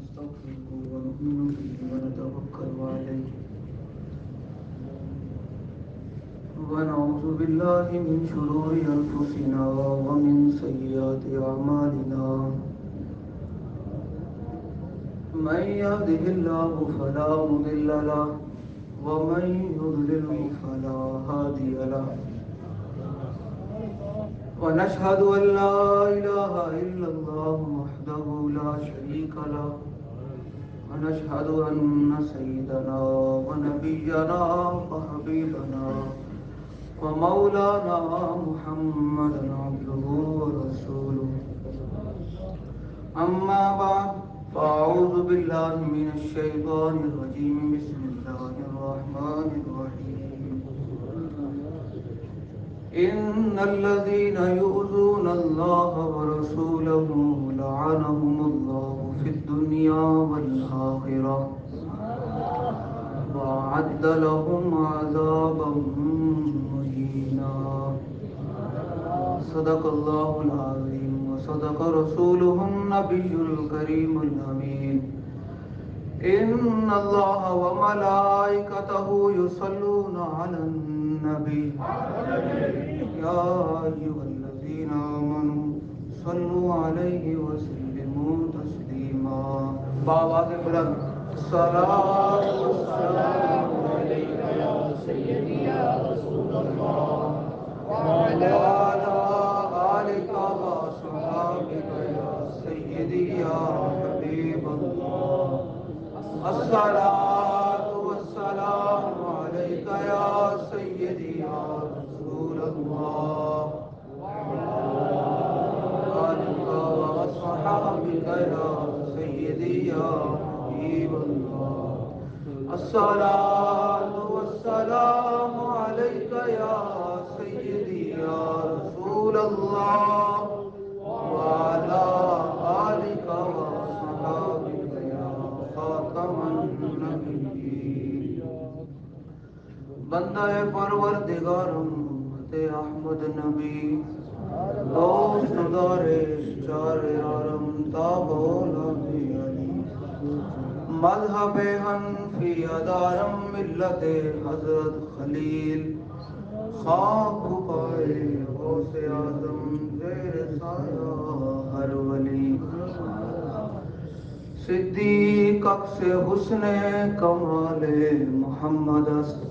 ونستغفره ونؤمن به ونتوكل عليه ونعوذ بالله من شرور أنفسنا ومن سيئات أعمالنا من يهده الله فلا مضل له ومن يضلل فلا هادي له ونشهد أن لا إله إلا الله وحده لا شريك له ونشهد أن سيدنا ونبينا وحبيبنا ومولانا محمدا عبده ورسوله أما بعد فأعوذ بالله من الشيطان الرجيم بسم الله الرحمن الرحيم إن الذين يؤذون الله ورسوله لعنهم الله في الدنيا والآخرة وأعد لهم عذابا مهينا صدق الله العظيم وصدق رسوله النبي الكريم الأمين إن الله وملائكته يصلون على النبي يا أيها الذين آمنوا صلوا عليه وسلموا تسليما بآواز بلند الصلاة والسلام عليك يا سيدي يا رسول الله وعلى آلك وصحابك يا سيدي يا حبيب الله الصلاة والسلام عليك يا سيدي يا رسول الله وعلى آلك وصحابك يا سيدي يا حبيب الله الصلاة والسلام عليك يا سيدي يا رسول الله وعلى آلك وصحابك يا خاتم النبيين بندہ پروردگار امت احمد نبی دوست دارش چار یارم تابولا علی مذہب حنفی ادارم ملت حضرت خلیل خاک پائے غوث اعظم زیر سایہ ہر ولی صدیق اکس حسن کمال محمد است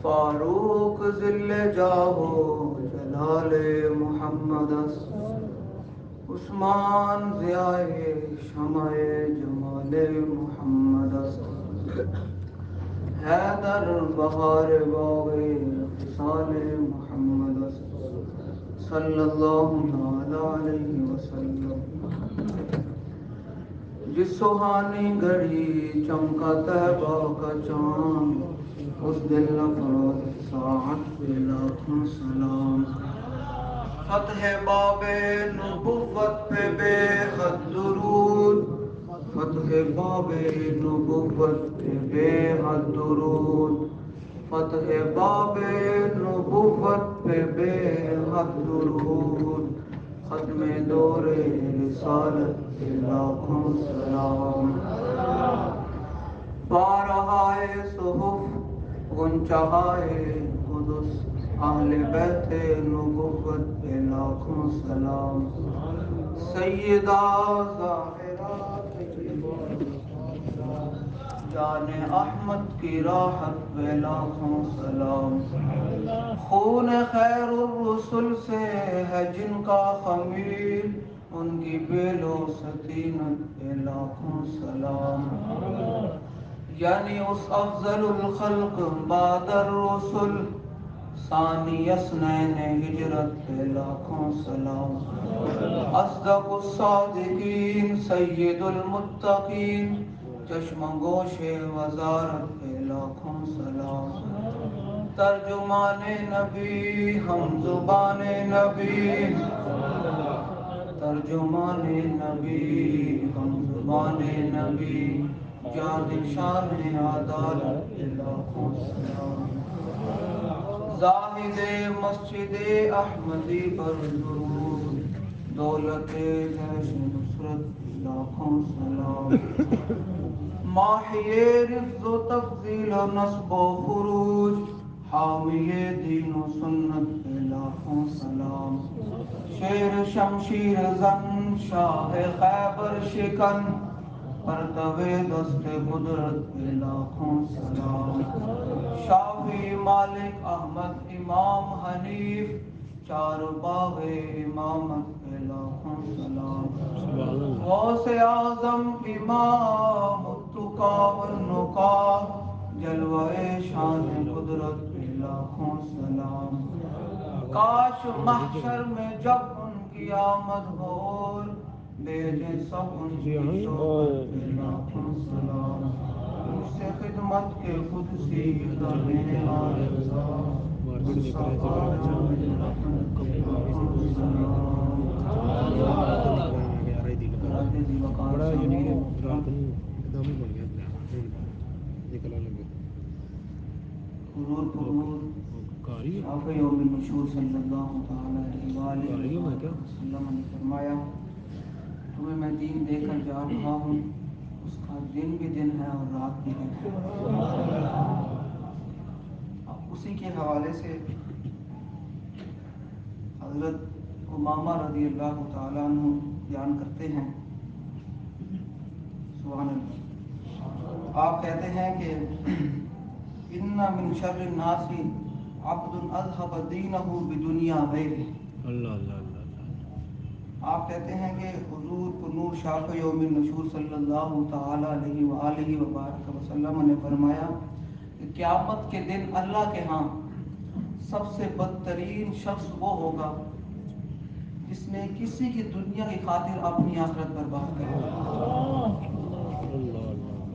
فاروق ذل جاہو جلال محمد است عثمان ضیاء شمع جمال محمد است حیدر بہار باغ خصال محمد است صلی اللہ علیہ وسلم جس سہانی گھڑی چمکا طیبہ کا چاند اس دل افروز ساعت پہ لاکھوں سلام فتح باب نبوت پہ بے حد درود فتح باب نبوت پہ بے حد درود فتح باب نبوت پہ بے حد درود ختم دور رسالت پہ لاکھوں سلام بارہائے صحف گنچہائے قدس اہل بیت نبوت پہ لاکھوں سلام سیدہ ظاہرہ جان احمد کی راحت پہ لاکھوں سلام خون خیر الرسل سے ہے جن کا خمیر ان کی بیل و سکینت پہ لاکھوں سلام یعنی اس افضل الخلق بعد الرسل ثانی اثنین ہجرت پہ لاکھوں سلام اصدق الصادقین سید المتقین چشم گوش وزارت پہ لاکھوں سلام ترجمان نبی ہم زبان نبی ترجمان نبی ہم زبان نبی جان شان عدالت پہ لاکھوں سلام زاہد مسجد احمدی پر درود دولت جشن نصرت لاکھوں سلام، ماحی رفظ و تفضیل و نصب و خروج، حامی دین و سنت پہ لاکھوں سلام، شیر شمشیر زن شاہ خیبر شکن، پرتو دست قدرت پہ لاکھوں سلام، شافی مالک احمد امام حنیف، چار باغ امامت پہ لاکھوں سلام، غوث اعظم امام التقا والنقا، جلوہ شان قدرت پہ لاکھوں سلام، کاش محشر میں جب ان کی آمد ہو اور بھیجے سب ان کی صحبت پہ لاکھوں سلام، مجھ سے خدمت کے قدسی کرنے والے مصطفیٰ جان وطن پہ لاکھوں سلام، رات دی وقار سامعین محترم، حضور پرور شافع یوم النشور صلی اللہ تعالی علیہ وآلہ وسلم نے فرمایا تمہیں میں دین دے کر جا رہا ہوں، اس کا دن بھی دن ہے اور رات بھی دن ہے۔ اب اسی کے حوالے سے حضرت امامہ رضی اللہ تعالیٰ عنہ بیان کرتے ہیں، سبحان اللہ، آپ کہتے ہیں کہ ان من شر الناس عبد اذهب دینہ بدنیا غیرہ، اللہ اللہ اللہ، آپ کہتے ہیں کہ حضور پرنور شافع یوم النشور صلی اللہ تعالی علیہ وآلہ وبارک وسلم نے فرمایا کہ قیامت کے دن اللہ کے ہاں سب سے بدترین شخص وہ ہوگا جس نے کسی کی دنیا کی خاطر اپنی آخرت برباد کی،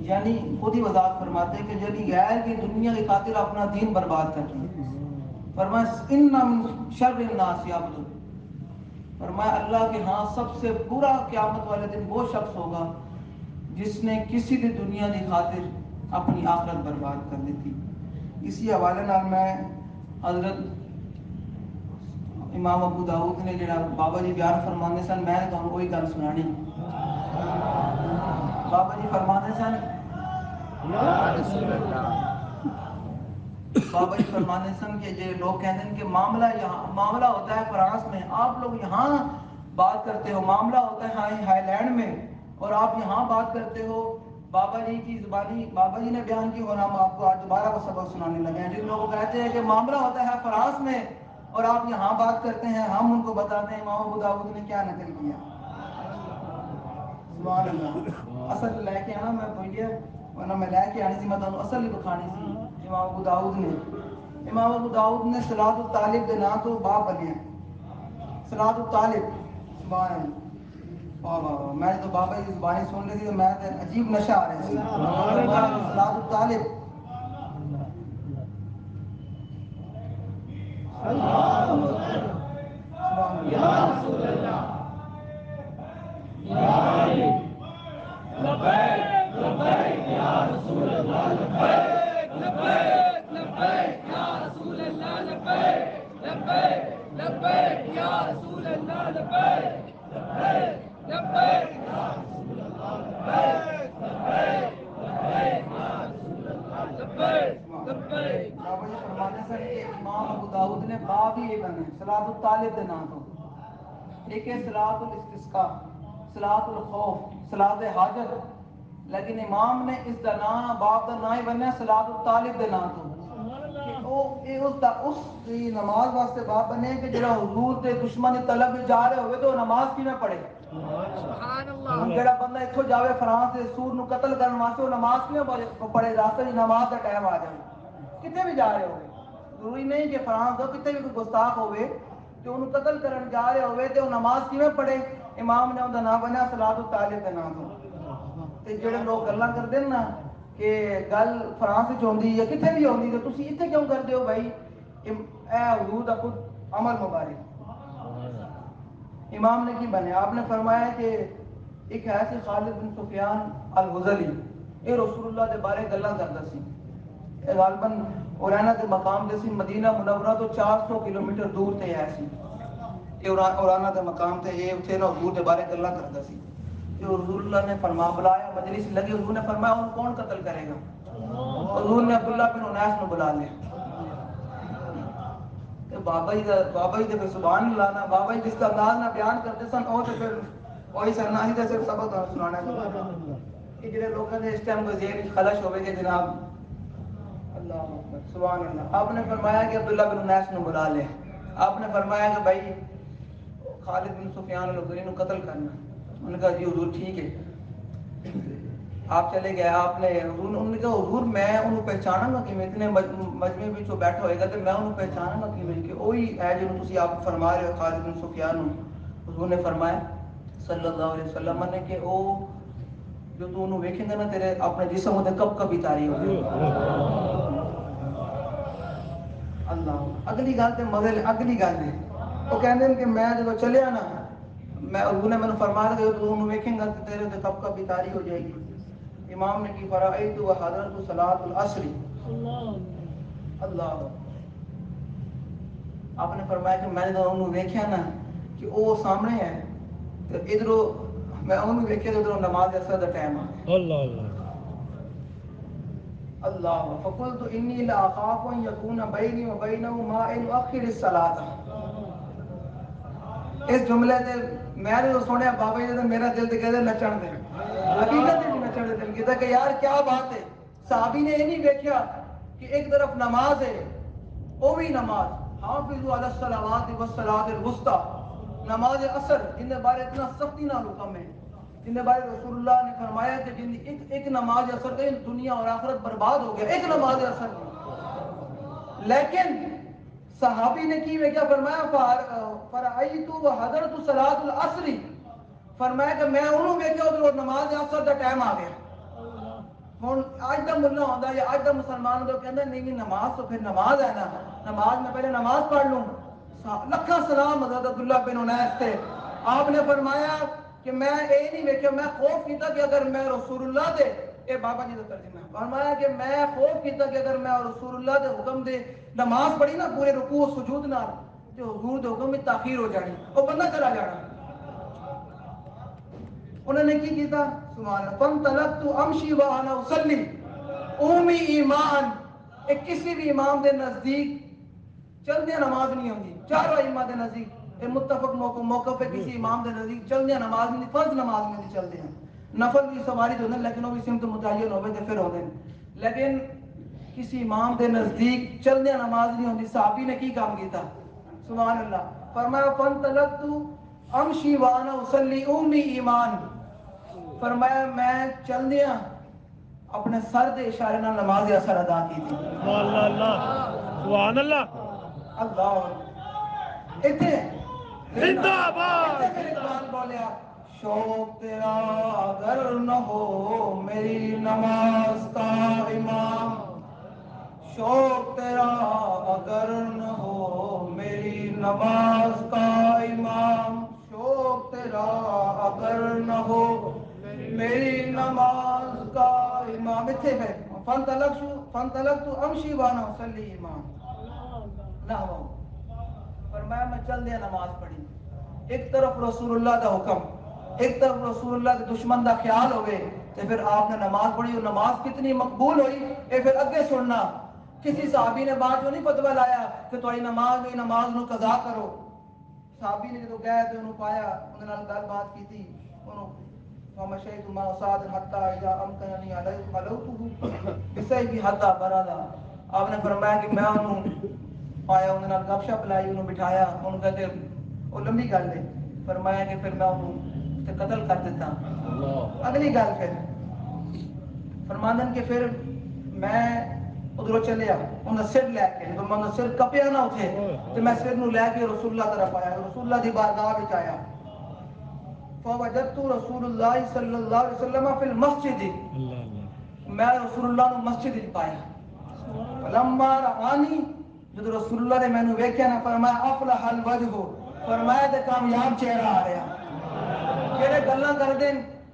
یعنی خود ہی وضاحت فرماتے ہیں کہ یعنی غیر کی دنیا کی خاطر اپنا دین برباد کر دیا، فرمایا ان من شر الناس عبد، فرمایا اللہ کے ہاں سب سے برا قیامت والے دن وہ شخص ہوگا جس نے کسی بھی دنیا کی خاطر اپنی آخرت برباد کر دی تھی۔ اسی حوالے نال میں حضرت امام ابو داؤد نے جڑا بابا جی بیان فرمانے سن، میں نے تمہیں وہی گل سنانی۔ بابا جی فرمانے سن، بابا جی فرمانے سن کہ یہ لوگ کہتے ہیں کہ معاملہ ہوتا ہے فرانس میں، آپ لوگ یہاں بات کرتے ہو، معاملہ ہوتا ہے ہائی لینڈ میں اور آپ یہاں بات کرتے ہو۔ بابا جی کی زبانی بابا جی نے بیان کی اور ہم آپ کو آج دوبارہ وہ سبق سنانے لگے ہیں۔ جن لوگ کہتے ہیں کہ معاملہ ہوتا ہے فرانس میں اور آپ یہاں بات کرتے ہیں، ہم ان کو بتاتے ہیں امام ابو داؤد نے کیا نقل کیا۔ سبحان اللہ، اصل لے کے آنا میں بھولیا، ورنہ میں لے کے آنی سی، میں تمہیں اصل ہی بکھانی سی۔ امام ابو داؤد نے صلاۃ الطالب دے نام تو باب بنے ہیں، صلاۃ الطالب، سبحان اللہ، واہ واہ واہ، میں تو بابا کی زبانی سن لی تھی تو میں عجیب نشہ آ رہی تھی۔ صلاۃ الطالب، یا رسول اللہ، لبیک لبیک یا رسول اللہ، لبیک لبیک لبیک یا رسول اللہ، لبیک لبیک لبیک یا رسول اللہ، لبیک لبیک لبیک یا رسول اللہ، لبیک لبیک لبیک یا رسول اللہ، لبیک لبیک۔ بابا جی فرماتے ہیں کہ امام ابو داؤد نے باب ہی بنے صلاۃ الطالب دے نام تو، ایک ہے صلاۃ الاستسقاء، صلاۃ الخوف، صلاۃ حاجت، لیکن امام نے اس دا نام باب دا نام ہی بنیا صلاۃ الطالب دے نام تو، کہ اس دی نماز واسطے باب بنے کہ جڑا حضور دے دشمن طلب جا رہے ہوئے تو نماز کی میں پڑھے، سبحان اللہ، جڑا بندہ اتھوں جاوے فرانس دے سور نو قتل کرن واسطے وہ نماز کی میں پڑھے، راستے دی نماز دا ٹائم آ جائے، کتے بھی جا رہے ہوئے، ضروری نہیں کہ فرانس دو کتے بھی کوئی گستاخ ہوئے کہ انہوں قتل کرن جا رہے ہوئے تو نماز کی میں پڑھے، امام نے انہوں نام بنیا صلاۃ الطالب دے نام تو۔ تے جڑے لوگ گلاں کردے نا کہ گل فرانس وچ ہوندی یا کتے بھی ہوندی تو تسی ایتھے کیوں کردے ہو بھائی، اے حضور دا خود عمل مبارک۔ امام نے کی بنیا، آپ نے فرمایا کہ ایک ہے سی خالد بن سفیان الحذلی، یہ رسول اللہ دے بارے گلاں کردا سی، غالباً اورینا دے مقام دے سی، مدینہ منورہ تو 400 کلومیٹر دور تے ہے سی، اورانا دے مقام تے یہ اتھے نا حضور دے بارے گلاں کردا سی۔ جو حضور اللہ نے فرما بلایا مجلس لگی، حضور نے فرمایا ان کون قتل کرے گا؟ حضور نے عبداللہ بن انیس کو بلا لیا کہ بابا جی دے پھر سبحان اللہ نا، بابا جی جس کا انداز نہ بیان کرتے سن او تے پھر وہی سرناہی دے صرف سبق سنانا کہ جڑے لوگوں نے اس ٹائم کو ذہن خلش ہوئے کہ جناب اللہ اکبر سبحان اللہ. آپ نے فرمایا کہ عبداللہ بن انیس کو بلا لے. آپ نے فرمایا کہ بھائی خالد بن سفیان الغری کو قتل کرنا. انہوں نے کہا جی حضور ٹھیک ہے. آپ چلے گئے. آپ نے انہوں نے کہا حضور میں انہوں پہچانا گا کہ میں اتنے مجمع میں جو بیٹھا ہوئے گا تو میں انہوں پہچانا گا کہ وہی ہے جنہوں تسی آپ فرما رہے ہو خالد بن سفیان. حضور نے فرمایا صلی اللہ علیہ وسلم نے کہ او جو تو انہوں ویکھیں گا نا تیرے اپنے جسم ہوتے کب کبھی تاری ہو گئے. اللہ اگلی گل تے مزے اگلی گل ہے. وہ کہندے کہ میں جب چلیا نا میں حضور نے مینوں فرمایا کہ تو انہوں ویکھیں گا تے تیرے تے کب کبھی تاری ہو جائے گی. امام نے کی فرائیت و حضرت صلاۃ العصر. اللہ آپ نے فرمایا کہ میں نے انہوں ویکھیا نا کہ وہ سامنے ہے تو ادھروں میں انہوں ویکھیا تو ادھروں نماز اثر دا ٹائم آ گیا. اللہ اللہ فقلت انی لاخاف ان یکون بینی و بینہ ما ان اخر الصلاۃ. اس جملے سے میں نے سنیا بابا جی نے میرا دل تے کہے نچن دے. حقیقت میں نچن دے دل کیتا کہ یار کیا بات ہے. صحابی نے یہ نہیں دیکھا کہ ایک طرف نماز ہے وہ بھی نماز حافظوا علی الصلوات والصلاۃ الوسطی نماز اثر جن کے بارے اتنا سختی نہ حکم ہے جن کے بارے رسول اللہ نے فرمایا کہ جن ایک نماز اثر ہے دنیا اور آخرت برباد ہو گیا. ایک نماز اثر نہیں. لیکن صحابی نے کی میں کیا فرمایا فرعیت و حضرت صلاۃ العصر. فرمایا کہ میں انہوں ویکھیا ادھر نماز اثر دا ٹائم آ گیا. ہوں اج دا ملا ہوتا یا اج دا مسلمان ہوتا کہنا نہیں نماز تو پھر نماز ہے نا نماز میں پہلے نماز پڑھ لوں. لکھاں سلام حضرت عبداللہ بن انیس تے. آپ نے فرمایا کہ میں یہ نہیں ویکھیا میں خوف کیتا کہ اگر میں رسول اللہ دے اے بابا جی دا ترجمہ فرمایا کہ میں خوف کیتا کہ اگر میں رسول اللہ دے حکم دے نماز پڑھی نا پورے رکوع و سجود نال تے حضور دے حکم میں تاخیر ہو جانی وہ بندہ چلا جانا. انہوں نے کی کیتا سبحان اللہ فانطلقت امشی وانا اصلی اومی ایمان. ایک کسی بھی امام دے نزدیک چلدیاں نماز نہیں ہوندی. چاروں ائمہ دے نزدیک متفق موقف پہ کسی امام دے نزدیک چلدیاں نماز نہیں فرض نماز میں نہیں چلتے ہیں. نفل بھی سواری جو ہے لیکن وہ بھی سمت متعین ہوئے تو پھر ہوتے ہیں. لیکن کسی امام دے نزدیک چلدیاں نماز نہیں ہوندی. صحابی نے کی کام کیتا سبحان اللہ فرمایا فانطلقت امشی وانا اصلی اومی ایمان. فرمایا میں چل دیا اپنے سر دے اشارے نال نماز اثر ادا کی تھی. سبحان اللہ اللہ اتنے زندہ باد پھر اقبال بولیا شوق تیرا اگر نہ ہو میری نماز کا امام. شوق تیرا اگر نہ ہو میری نماز کا امام. شوق تیرا اگر نہ ہو میری نماز کا امام. اتنے ہے فانطلقت امشی وانا اصلی امام. نہ ہو فرمایا میں چل دیا نماز پڑھی. ایک طرف رسول اللہ دا حکم ایک طرف رسول اللہ کے دشمن دا خیال ہوئے تو پھر آپ نے نماز پڑھی. اور نماز کتنی مقبول ہوئی اے پھر اگے سننا. کسی صحابی نے بات جو نہیں فتویٰ لایا کہ تمہاری نماز ہوئی نماز نو قضا کرو. صحابی نے جدو گئے تو انہوں پایا انہوں نے گل بات کی تھی انہوں ومشیت ما صاد حتی اذا امکننی علوته بسیفی حتی برادا. آپ نے فرمایا کہ میں انہوں پایا انہوں نے گپ شپ لائی انہوں بٹھایا انہوں کہتے وہ لمبی گل ہے. فرمایا کہ پھر میں انہوں قتل کر دیتا. اگلی گل پھر فرماندن کہ پھر میں ادھروں چلیا انہیں سر لے کے جب میں سر کپیا نہ اٹھے تو میں سر نو لے کے رسول اللہ طرف آیا. رسول اللہ دی بارگاہ وچ آیا فوجدت رسول اللہ صلی اللہ علیہ وسلم فی المسجد. میں رسول اللہ نو مسجد وچ پایا. فلما رآنی جب رسول اللہ نے مینوں ویکھیا نہ فرمایا افلح الوجہ. فرمایا تے کامیاب چہرہ آ رہا. جڑے گلاں کردے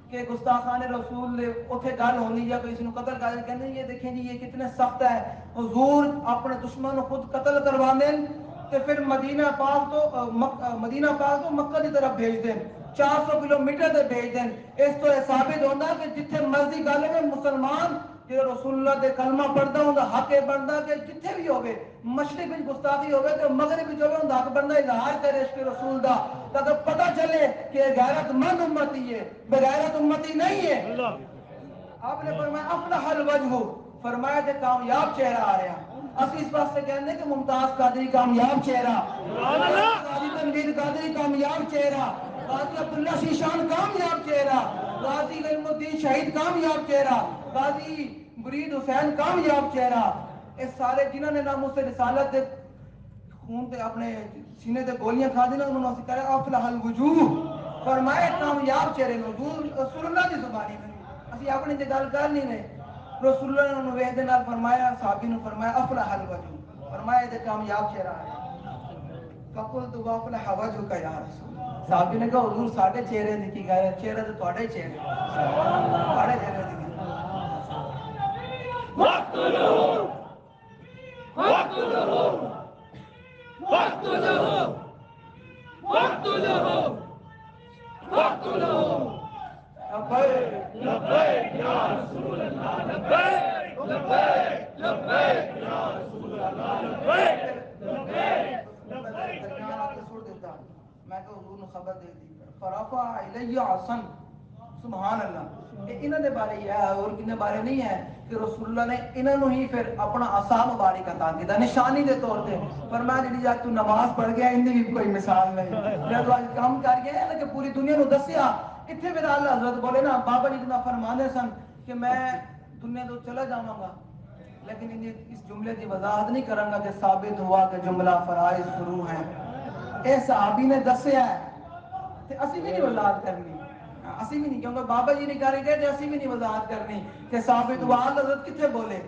کہ گستاخان رسول دے اوتھے گل ہونی یا کسی نو قتل کر کہندے یہ دیکھیں جی یہ کتنے سخت ہے. حضور اپنے دشمن کو خود قتل کرواندے تے پھر مدینہ پاک تو مکہ دی طرف بھیج دیں. 400 کلومیٹر تے بھیج دین. اس تو یہ ثابت ہوتا کہ جتھے مرضی گل ہوے مسلمان جو رسول اللہ دے کلمہ پڑھدا ہوندا حق یہ بندا کہ جتھے بھی ہوے مشرق وچ گستاخی ہوے تے مغرب وچ ہوے ہوندا حق بندا اظہار کرے عشق رسول دا تاکہ پتہ چلے کہ غیرت مند امتی ہے بغیرت امتی نہیں ہے. آپ نے فرمایا افلح الوجہ, فرمایا کہ کامیاب چہرہ آ رہا. اسی اس واسطے کہنے کہ ممتاز قادری کامیاب چہرہ, غازی تنویر قادری کامیاب چہرہ, غازی عبداللہ شیشان کامیاب چہرہ, غازی علم الدین شہید کامیاب چہرہ, غازی مرید حسین کامیاب چہرہ. اس سارے جنہوں نے ناموس رسالت دے خون تے اپنے سینے تے گولیاں کھا دینا انہوں نے کہا افلح الوجوہ, فرمایا کامیاب چہرے نزول رسول اللہ کی زبانی میں. اسی اپنی تے گل کر نہیں رہے. رسول اللہ نے انہوں ویخ دے نال فرمایا صحابی نے فرمایا افلح الوجوہ, فرمایا تے کامیاب چہرہ ہے. فقلت وافلح وجهك یا رسول, صحابی نے کہا حضور ساڈے چہرے دی کی گل ہے, چہرہ تے تواڈے چہرے تواڈے چہرے دی. واقتلوه واقتلوه واقتلوه واقتلوه واقتلوه لبیک لبیک یا رسول اللہ لبیک لبیک لبیک یا رسول اللہ لبیک لبیک لبیک. درمیان آ کے چھوڑ دیتا, میں کہ حضور نے خبر دے دی. فرفع الی عصا, سبحان اللہ. انہوں نے بارے یہ ہے اور کنے بارے نہیں ہے کہ رسول اللہ نے انہوں ہی پھر اپنا عصا مبارک عطا کیتا نشانی دے طور تے. فرمایا جی جا تو نماز پڑھ گیا ان دی بھی کوئی مثال نہیں, میں تو آج کام کر گیا ہے کہ پوری دنیا کو دسیا. اتنے میرا اللہ حضرت بولے نا بابا جی جتنا فرمانے سن کہ میں دنیا تو چلا جاؤں گا لیکن اس جملے کی وضاحت نہیں کروں گا کہ ثابت ہوا کہ جملہ فرائض فروع ہیں. اے صحابی نے دسیا ہے تے اسی بھی نہیں وضاحت کرنی, اسی بھی نہیں, کیونکہ بابا جی نہیں کریں گے تے اسی بھی نہیں وضاحت کرنی کہ ثابت ہوا. آل حضرت کتنے بولے,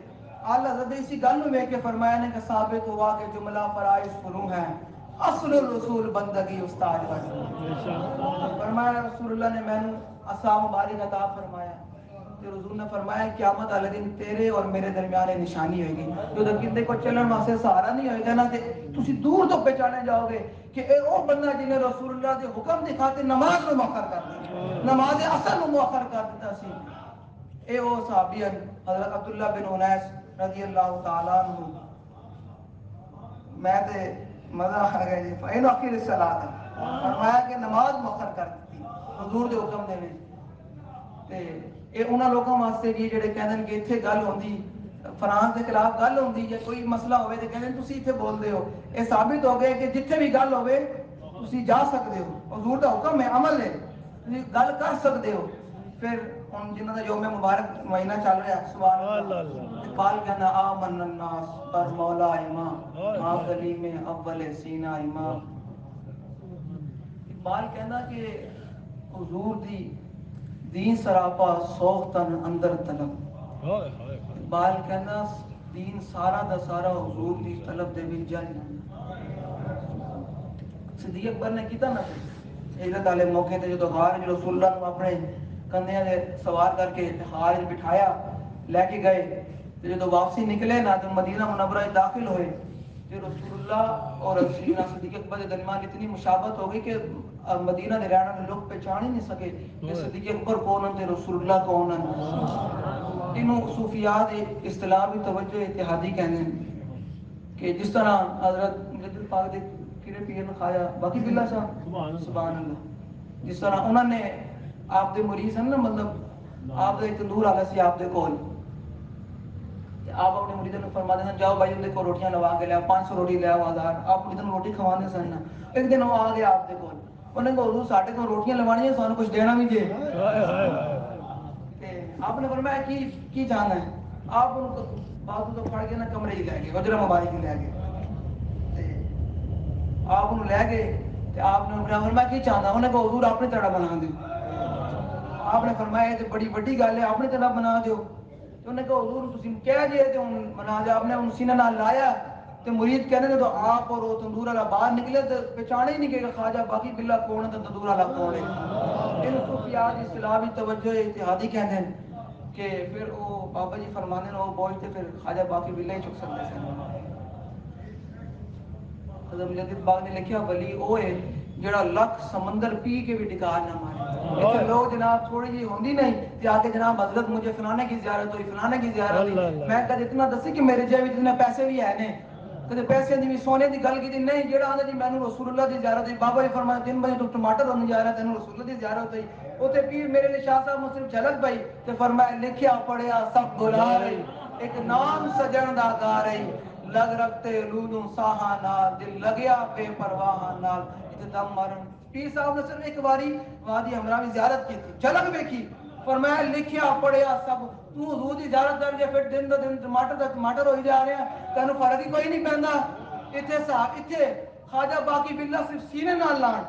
آل حضرت اسی گل میں ویکھ کے فرمایا نے کہ ثابت ہوا کہ جملہ فرائض فروع ہیں, اصل الرسول بندگی استاد وجہ. فرمایا رسول اللہ نے میں نے عصا مبارک عطا فرمایا. رسول نے فرمایا قیامت والے دن تیرے اور میرے درمیان نشانی ہوئے گی. جو کسی کو چلن واسطے سہارا نہیں ہوئے گا نا تے تسی دور تو پہچانے جاؤ گے کہ اے وہ بندہ جنہیں رسول اللہ کے حکم دی خاطر نماز کو مؤخر کر دیا, نماز اثر کو مؤخر کر دیتا سی. اے وہ صحابی حضرت عبداللہ بن انیس رضی اللہ تعالیٰ عنہ. میں تے مزہ آ گیا جی فین اخیر الصلاۃ, فرمایا کہ نماز مؤخر کر دی حضور دے حکم دے وچ. تے اے انہاں لوکاں واسطے جی جڑے کہندے کہ ایتھے گل ہوندی فرانس کے خلاف گل ہوندی یا کوئی مسئلہ ہوئے تو کہندے تسی ایتھے بول دے ہو. اے ثابت ہو گئے کہ جتھے بھی گل ہوئے تسی جا سکتے ہو, حضور دا حکم ہے عمل ہے, تسی گل کر سکتے ہو. پھر ہن جنہاں دا یوم مبارک مہینہ چل رہا ہے سبحان اللہ, اقبال کہنا آمن الناس بر مولا امام ماں گلی میں اول سینہ امام. اقبال کہنا کہ حضور دی دین سراپا سوختن اندر طلب. اقبال کہنا دین سارا دا سارا حضور دی طلب دے وچ جل. صدیق اکبر نے کیتا نا ہجرت والے موقع تے جدوں غار وچ رسول اللہ کو اپنے کندھیاں تے سوار کر کے غار وچ بٹھایا لے کے گئے تے جدوں واپسی نکلے نا تے مدینہ منورہ وچ داخل ہوئے تے رسول اللہ اور سیدنا صدیق اکبر کے درمیان اتنی مشابہت ہو گئی کہ مدینہ دے رہنے والے لوگ پہچان ہی نہیں سکے کہ صدیق اکبر کون ہیں تے رسول اللہ کون ہیں. انہوں صوفیاء دے اصطلاح بھی توجہ اتحادی کہنے ہیں کہ جس طرح حضرت مجدد پاک دے کرے پیر نے کھایا باقی بلا صاحب سبحان اللہ, جس طرح انہوں نے آپ دے مریض ہیں نا مطلب آپ دے تندور آ گیا سی آپ دے کول, آپ اپنے مریدوں نے فرما دینا جاؤ بھائی ان کو روٹیاں لوا کے لیا 500 روٹی لیا 1000, آپ مریدوں روٹی کھوانے سن. ایک دن وہ آ گیا آپ دے کول, انہیں کہا حضور ساڈے کو روٹیاں لوانی ہیں سانو کچھ دینا بھی دے. آپ نے فرمایا کی جانا ہے, آپ ان کو بازو تو پھڑ کے نا کمرے ہی لے گئے حجرہ مبارک ہی لے گئے. آپ انہوں لے گئے آپ نے فرمایا کی چاہنا, انہیں کہا حضور اپنی طرح بنا دیو. آپ نے فرمایا یہ بڑی بڑی گل ہے اپنی طرح بنا دیو. تو انہیں کہا حضور تسی کہہ دیے تے بنا دیا. آپ نے ان سینہ نال لایا تے مرید کہنے نے تو آپ اور وہ تندور والا باہر نکلے تو پہچانے ہی نہیں کہ خواجہ باقی بلا کون ہے تو تندور والا کون ہے. ان صوفیاء کی اصطلاح بھی توجہ اتحادی کہتے ہیں کہ پھر وہ بابا جی فرمانے نے وہ بوجھ تے پھر خواجہ باقی بلا ہی چک سکتے ہیں. حضرت مجدد باغ نے لکھیا ولی وہ ہے جڑا لکھ سمندر پی کے بھی ڈکار نہ مارے. ایسے لوگ جناب تھوڑی جی ہوندی نہیں تے آ کے جناب حضرت مجھے فلانے کی زیارت ہوئی فلانے کی زیارت ہوئی. میں کہتے اتنا دسی کہ میرے جیب اتنے پیسے بھی ہے نے کدے پیسے دی بھی سونے دی گل کی نہیں. جڑا آندا جی مینوں رسول اللہ دی زیارت ہوئی. بابا جی فرمایا 3 بجے تو ٹماٹر ہونے جا رہا تینوں رسول اللہ دی زیارت ہوئی. اوتے پیر میرے لیے شاہ صاحب مسلم جھلک پئی تے فرمایا لکھیا پڑھیا سب بلا رہی ایک نام سجن دا گا رہی لگ رکھتے لولوں ساہاں نال دل لگیا بے پرواہاں نال دم مارن. پیر صاحب نے صرف ایک باری وادی ہمراہ کی زیارت کی تھی جھلک دیکھی. فرمایا لکھیا پڑھیا سب تو حضور دی زیارت کر کے پھر دن دن ٹماٹر ہوئی جا رہے ہیں تینوں فرق ہی کوئی نہیں پیندا. اتنے صاحب اتنے خواجہ باقی باللہ صرف سینے نال لان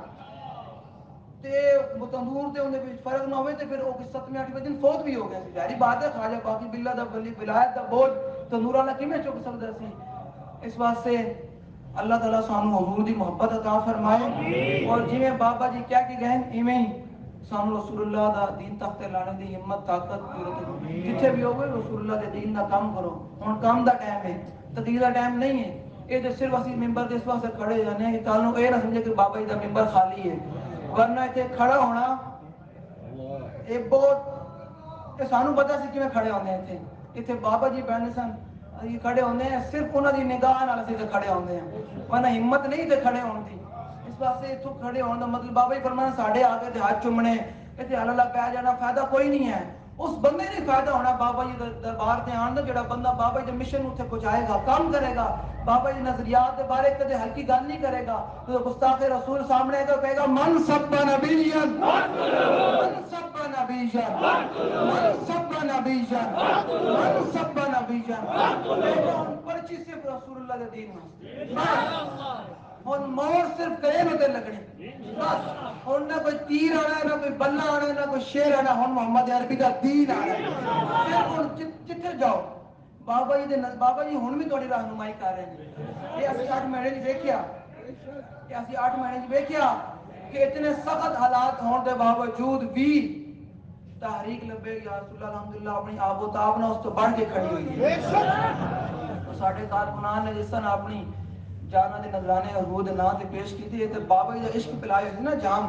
تے وہ تندور تے اندے وچ فرق نہ ہوئے تے پھر وہ 7ویں 8ویں دن فوت بھی ہو گیا سی. ظاہری بات ہے خواجہ باقی باللہ دا ولایت دا بوجھ تندور والا کیویں چک سکدا سی. اس واسطے اللہ تعالیٰ سانو حضور دی محبت عطا فرمائے اور جویں بابا جی کہہ کے گئے ایویں ہی سانو رسول اللہ دا دین تخت لانے دی ہمت طاقت جتھے بھی ہوگے رسول اللہ دے دین دا کام کرو. ہن کام دا ٹائم ہے تقریر دا ٹائم نہیں ہے. یہ تو صرف اسی ممبر دے اس واسطے کھڑے جانے ہیں کہ کل نوں اے نہ سمجھے کہ بابا جی دا ممبر خالی ہے ورنہ اتنے کھڑا ہونا یہ بہت سانو پتا سی کیویں کھڑے ہوندے ہیں. اتنے بابا جی بیٹھے سن یہ کھڑے ہوندے ہیں صرف انہاں دی نگاہ نال اسی تے کھڑے ہوندے ہیں ورنہ ہمت نہیں تے کھڑے ہون دی. اس واسطے اتوں کھڑے ہون دا مطلب بابا جی فرمایا ساڈے آگے تے ہاتھ چومنے تے اللہ پہ جانا فائدہ کوئی نہیں ہے. اس بندے نے فائدہ ہونا بابا جی دربار تے آن دا جڑا بندہ بابا جی دے مشن اتنے پہنچائے گا کام کرے گا. بابا جی نظریات کے بارے کدے ہلکی گل نہیں کرے گا. تو گستاخ رسول سامنے تو کہے گا من سب نبیًا من سب نبیًا من سب نبیًا من سب نبیًا. پرچی صرف رسول اللہ دے دین واسطے ہن مور صرف کرے نہ تے لگنی بس. ہن نہ کوئی تیر آنا نہ کوئی بلہ آنا نہ کوئی شیر آنا. ہن محمد عربی دا دین آنا پھر ہن جتھے جاؤ بابا جی دے بابا جی ہن بھی تھوڑی رہنمائی کر رہے ہیں. یہ اسی 8 مہینے وچ ویکھیا کہ اسی 8 مہینے وچ ویکھیا کہ اتنے سخت حالات ہون دے باوجود بھی تحریک لبے یا رسول اللہ الحمدللہ اپنی آب و تاب نہ اس تو بڑھ کے کھڑی ہوئی ہے. ساڈے کارکنان نے جس طرح اپنی جانا دے نذرانے حضور دے نام تے پیش کیتی ہے تے بابا جی دا عشق پلائے ہوئے نا جام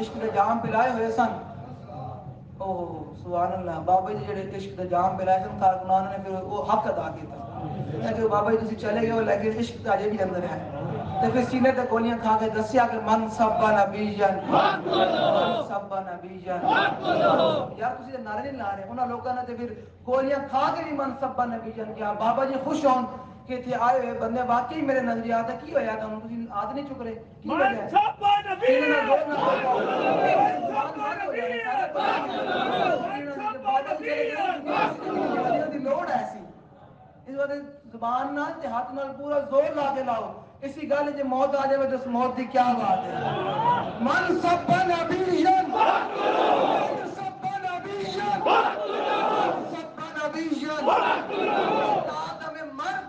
عشق دے جام پلائے ہوئے سن. او سبحان اللہ. بابا جی جڑے عشق دے جام پلائے سن کارکنان نے پھر وہ حق ادا کیتا کہ بابا جی تسی چلے گئے لیکن عشق تے اجے بھی اندر ہے. تے پھر سینے تے گولیاں کھا کے دسیا کہ من سب نبیًا من سب نبیًا. یار تسی تے نعرے نہیں لا رہے. انہاں لوکاں نے تے پھر گولیاں کھا کے بھی من سب نبیًا کیا. بابا جی خوش ہون کہ اتنے آئے ہوئے بندے واقعی میرے نظریات ہے. کی ہویا تھا تسی ہاتھ نہیں چک رہے کی وجہ ہے؟ لوڑ ایسی اس وقت زبان نال تے ہاتھ نال پورا زور لا کے لاؤ. اسی گل جے موت آ جائے تو اس موت کی کیا بات ہے. من سب نبیًا من سب نبیًا من سب نبیًا. آدم مرد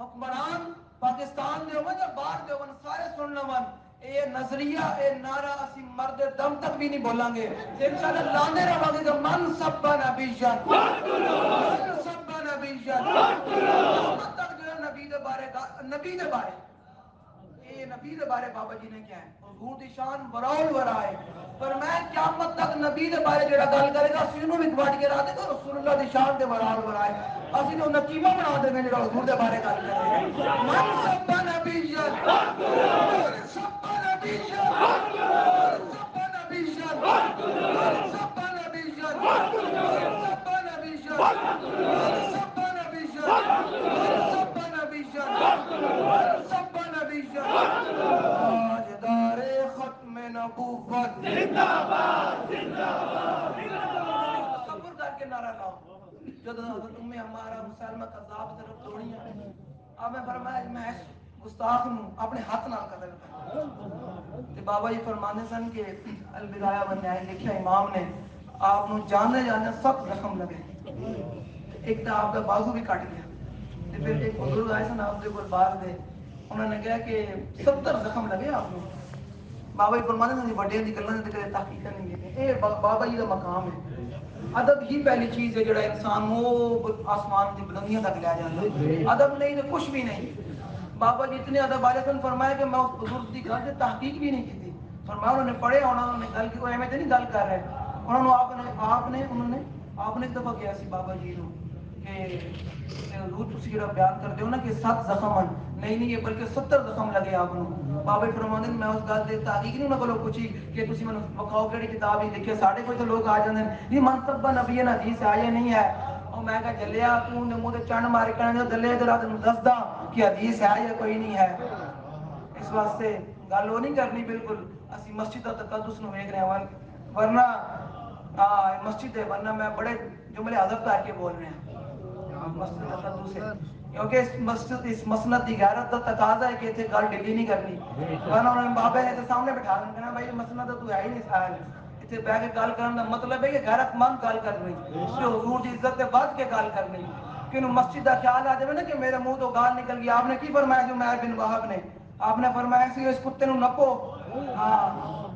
حکمران پاکستان دے ہوئے یا باہر دے ہوئے سارے سن لون اے نظریہ اے نعرہ اسی مرد دم تک بھی نہیں بولاں گے. انشاءاللہ لاندے رہو گے کہ من سب نبیًا من سب نبیًا. قیامت تک جو نبی دے بارے نبی دے بارے اے نبی دے بارے بابا جی نے کیا ہے حضور دی شان براؤل ورا ہے. پر میں قیامت تک نبی دے بارے جڑا گل کرے گا اسی انہوں بھی گواٹ کے رہا دے گا رسول اللہ دی شان دے براؤل ورا ہے. اسی تو نکیمہ بنا دے گا جڑا حضور دے بارے گل کرے گا. من سب نبیًا من سب نبیًا من سب نبیًا من سب نبیًا من سب نبیًا من سب نبیًا من سب نبیًا من سب نبیًا. تاجدار ختم نبوت زندہ باد زندہ باد. تصور کر کے نعرہ لاؤ. جب حضرت ہمارا مسلمہ قذاب طرف دوڑیاں اب میں فرمایا میں گستاخ نوں اپنے ہاتھ نال قتل کر تے بابا جی فرمانے سن کہ البدایہ والنہایہ لکھیا امام نے آپ نوں جانے جانے سخت زخم لگے. ایک تو آپ کا بازو بھی کٹ گیا تے پھر ایک بزرگ آئے سن آپ دے کول باہر دے انہوں نے کہا کہ 70 زخم لگے آپ کو. بابا جی فرمانے سن بڑے دی گلاں تے کدے تحقیق نہیں کی. اے بابا جی دا مقام ہے. ادب ہی پہلی چیز ہے جڑا انسان وہ آسمان کی بلندیاں تک لے جاتا ہے. ادب نہیں تو کچھ بھی نہیں. بابا جی اتنے ادب والے سن فرمایا کہ میں اس بزرگ کی گل سے تحقیق بھی نہیں کی. فرمایا انہوں نے پڑھے اور انہوں نے گل کی کوئی ایویں تے نہیں گل کر رہے انہوں نے آپ نے ایک دفعہ کیا سی بابا جی نو کہ حضور تسی جڑا بیان کر دیو نا کہ 7 زخم نہیں یہ بلکہ 70 زخم لگے آپ نو بابا فرماندے میں اس گل دے تحقیق نہیں انہاں کولوں پوچھی کہ تسی مینوں بخاؤ کیڑی کتاب ہی لکھی ساڈے کوئی تو لوگ آ جاندے یہ منصب نبی حدیث آیا نہیں ہے اور میں کہا جلیا تو نے منہ تے چن مار کے کہنا دلے تے رات نو دسدا کہ حدیث ہے یا کوئی نہیں ہے اس واسطے گل وہ نہیں کرنی بالکل اسی مسجد کا تقدس نو ویکھ رہے ہیں ورنہ مسجد ہے ورنہ میں بڑے جملے حذف کر کے بول رہے ہیں مسجد کا تقدس ہے کیونکہ اس مسند کی غیرت کا تقاضا ہے کہ اتنے گل ڈیلی نہیں کرنی ورنہ انہوں نے بابے نے سامنے بٹھا دیں کہنا بھائی مسند تو ہے ہی نہیں سائل اتنے بہ کے گل کرنے کا مطلب ہے کہ غیرت مند گل کرنی حضور کی عزت سے بچ کے گل کرنی کہ انہوں مسجد کا خیال آ جائے نا کہ میرے منہ تو گال نکل گئی آپ نے کی فرمایا جو عمیر بن وہب نے آپ نے فرمایا سی اس کتے نو نپو ہاں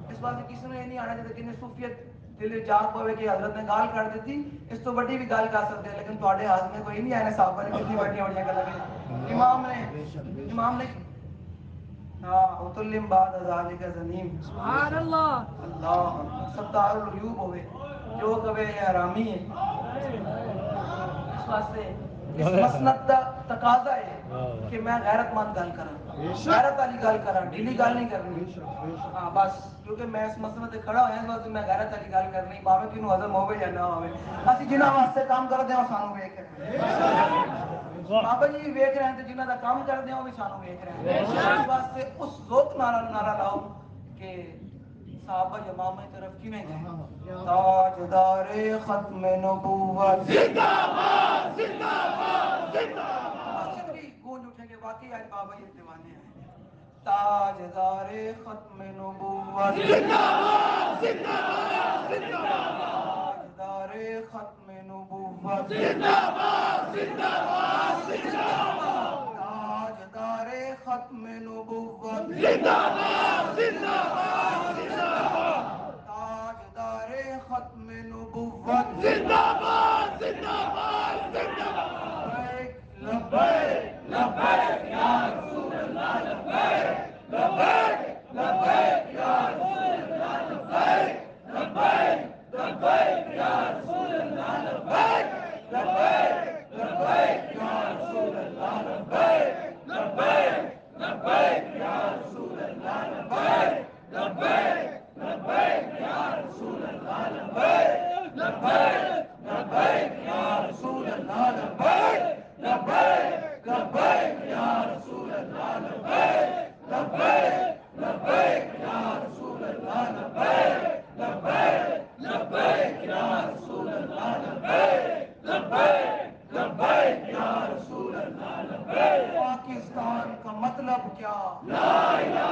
اس واسطے کسی نے یہ نہیں آنا چاہیے کہ صوفیت دل جاگ پوے کہ حضرت نے گال کر دیتی اس تو بڑی بھی گال کر سکتے ہیں لیکن تھوڑے ہاتھ میں کوئی نہیں آنے صحابہ نے کتنی بڑی بڑی گل امام نے اتلم بعد ذالک زنیم سبحان اللہ اللہ ستار العیوب ہوئے جو کبھی حرامی ہے اس واسطے اس مسند کا تقاضا ہے کہ میں غیرت مند گل کراں غیرت والی گل کراں ڈھیلی گل نہیں کرنی ہاں بس کیونکہ میں اس مسند تے کھڑا ہوا اس میں غیرت والی گل کرنی باوے کینوں ہضم ہوے یا نہ ہوے اسی جنہاں واسطے کام کردے ہاں سانوں ویکھ رہے ہیں بابا جی ویکھ رہے ہیں تے جنہاں دا کام کردے ہاں وہ بھی سانوں ویکھ رہے ہیں اس واسطے اس ذوق نعرہ لاؤ کہ صحابہ امام کی طرف کیویں گئے تاجدار ختم نبوت زندہ باد زندہ باد زندہ باد مسجد بھی گونج اٹھیں گے واقعی آج بابا یہ دیوانے ہیں تاجدار ختم نبوت زندہ باد زندہ باد زندہ باد تاجدار ختم نبوت زندہ باد زندہ باد زندہ باد تاجدار ختم نبوت زندہ باد زندہ باد زندہ باد تاجدار ختم نبوت زندہ باد زندہ باد زندہ باد لبیک لبیک یا رسول اللہ لبیک لبیک لبیک یا رسول اللہ لبیک لبیک لبیک یا رسول اللہ لبیک لبیک لبیک یا رسول اللہ لبیک لبیک لبیک یا رسول اللہ لبیک لبیک لبیک یا رسول اللہ لبیک لبیک لبیک یا رسول اللہ لبیک لبیک لبیک یا رسول اللہ لبیک لبیک لبیک یا رسول اللہ لبیک لبیک لبیک یا رسول اللہ لبیک لبیک لبیک یا رسول اللہ لبیک پاکستان کا مطلب کیا لا الہ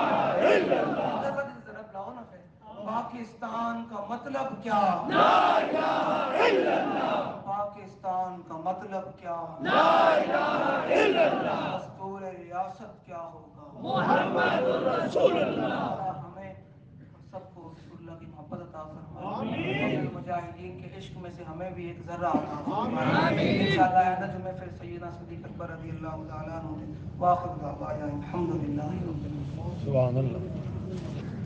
الا اللہ ضرب لاؤ نا پھر پاکستان کا مطلب کیا لا الہ الا اللہ پاکستان کا مطلب کیا لا الہ الا اللہ دستور ریاست کیا ہوگا محمد رسول اللہ ہمیں سب کو رسول اللہ کی محبت عطا فرمائے مجاہدین کے عشق میں سے ہمیں بھی ایک ذرہ عطا فرمائے انشاءاللہ آئندہ جمعے پھر سیدنا صدیق اکبر رضی اللہ تعالیٰ عنہ واخر دعوانا الحمدللہ رب العالمین سبحان اللہ